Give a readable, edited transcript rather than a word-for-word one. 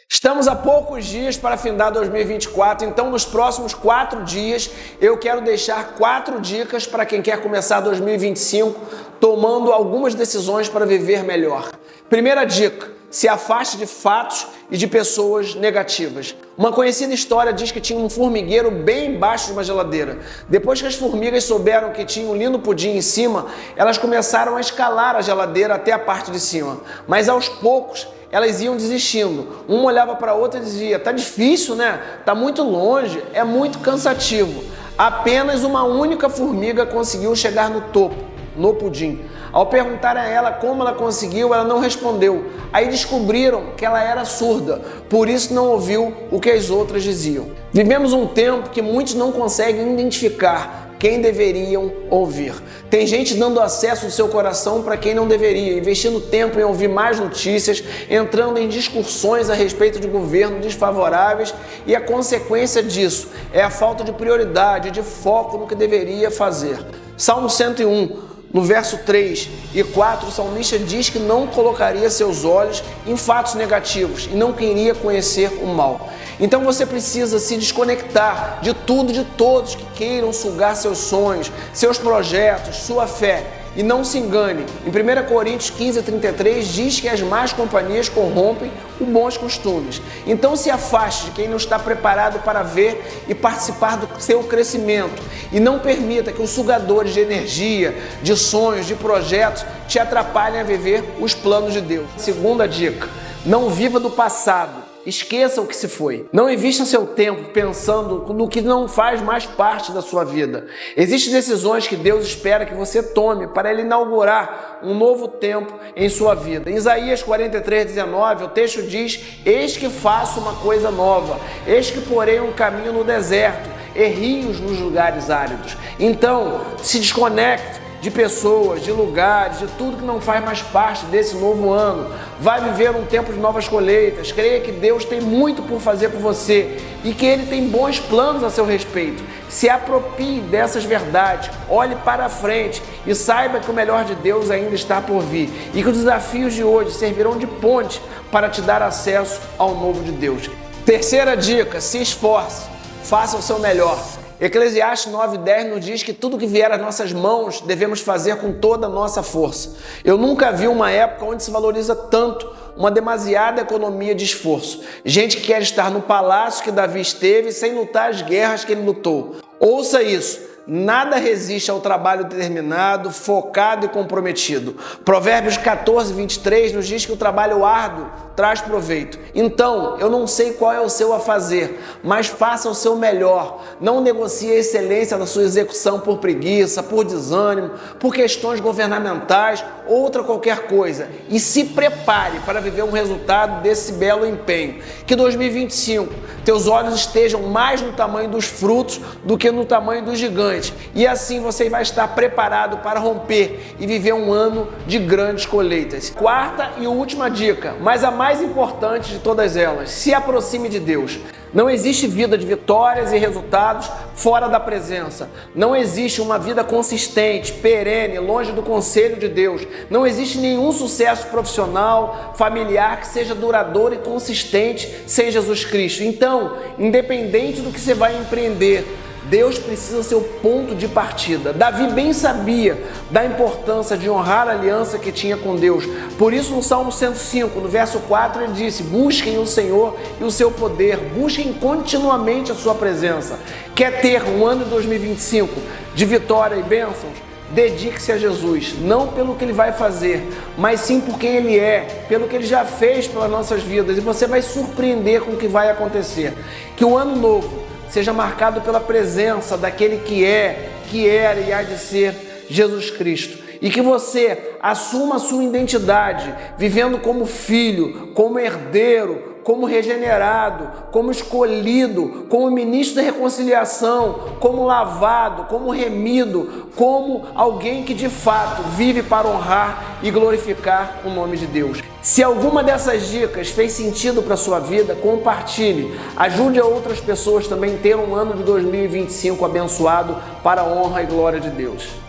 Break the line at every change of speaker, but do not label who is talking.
Estamos a poucos dias para findar 2024, então nos próximos 4 dias eu quero deixar 4 dicas para quem quer começar 2025 tomando algumas decisões para viver melhor. Primeira dica: se afaste de fatos e de pessoas negativas. Uma conhecida história diz que tinha um formigueiro bem embaixo de uma geladeira. Depois que as formigas souberam que tinha um lindo pudim em cima, elas começaram a escalar a geladeira até a parte de cima. Mas aos poucos elas iam desistindo. Uma olhava para a outra e dizia: tá difícil, né? Tá muito longe, é muito cansativo. Apenas uma única formiga conseguiu chegar no topo, no pudim. Ao perguntar a ela como ela conseguiu, ela não respondeu. Aí descobriram que ela era surda, por isso não ouviu o que as outras diziam. Vivemos um tempo que muitos não conseguem identificar quem deveriam ouvir. Tem gente dando acesso do seu coração para quem não deveria, investindo tempo em ouvir mais notícias, entrando em discussões a respeito de governos desfavoráveis, e a consequência disso é a falta de prioridade, de foco no que deveria fazer. Salmo 101, no verso 3 e 4, o salmista diz que não colocaria seus olhos em fatos negativos e não queria conhecer o mal. Então você precisa se desconectar de tudo e de todos que queiram sugar seus sonhos, seus projetos, sua fé. E não se engane, em 1 Coríntios 15:33 diz que as más companhias corrompem os bons costumes. Então se afaste de quem não está preparado para ver e participar do seu crescimento. E não permita que os sugadores de energia, de sonhos, de projetos te atrapalhem a viver os planos de Deus. Segunda dica: não viva do passado. Esqueça o que se foi. Não invista seu tempo pensando no que não faz mais parte da sua vida. Existem decisões que Deus espera que você tome para Ele inaugurar um novo tempo em sua vida. Em Isaías 43:19, o texto diz: eis que faço uma coisa nova, eis que porei um caminho no deserto e rios nos lugares áridos. Então, se desconecte de pessoas, de lugares, de tudo que não faz mais parte desse novo ano. Vai viver um tempo de novas colheitas. Creia que Deus tem muito por fazer por você e que Ele tem bons planos a seu respeito. Se aproprie dessas verdades, olhe para a frente e saiba que o melhor de Deus ainda está por vir e que os desafios de hoje servirão de ponte para te dar acesso ao novo de Deus. Terceira dica: se esforce, faça o seu melhor. Eclesiastes 9:10 nos diz que tudo que vier às nossas mãos devemos fazer com toda a nossa força. Eu nunca vi uma época onde se valoriza tanto uma demasiada economia de esforço. Gente que quer estar no palácio que Davi esteve sem lutar as guerras que ele lutou. Ouça isso: nada resiste ao trabalho determinado, focado e comprometido. Provérbios 14:23 nos diz que o trabalho árduo traz proveito. Então, eu não sei qual é o seu a fazer, mas faça o seu melhor. Não negocie a excelência da sua execução por preguiça, por desânimo, por questões governamentais ou outra qualquer coisa. E se prepare para viver um resultado desse belo empenho. Que 2025 teus olhos estejam mais no tamanho dos frutos do que no tamanho dos gigantes. E assim você vai estar preparado para romper e viver um ano de grandes colheitas. Quarta e última dica, mas a mais importante de todas elas: se aproxime de Deus. Não existe vida de vitórias e resultados fora da presença. Não existe uma vida consistente, perene, longe do conselho de Deus. Não existe nenhum sucesso profissional, familiar que seja duradouro e consistente sem Jesus Cristo. Então, independente do que você vai empreender, Deus precisa ser o ponto de partida. Davi bem sabia da importância de honrar a aliança que tinha com Deus. Por isso, no Salmo 105, no verso 4, ele disse: busquem o Senhor e o seu poder, busquem continuamente a sua presença. Quer ter um ano de 2025 de vitória e bênçãos? Dedique-se a Jesus, não pelo que Ele vai fazer, mas sim por quem Ele é, pelo que Ele já fez pelas nossas vidas, e você vai surpreender com o que vai acontecer. Que o ano novo seja marcado pela presença daquele que é, que era e há de ser Jesus Cristo. E que você assuma a sua identidade, vivendo como filho, como herdeiro, como regenerado, como escolhido, como ministro da reconciliação, como lavado, como remido, como alguém que de fato vive para honrar e glorificar o nome de Deus. Se alguma dessas dicas fez sentido para a sua vida, compartilhe. Ajude a outras pessoas também a ter um ano de 2025 abençoado para a honra e glória de Deus.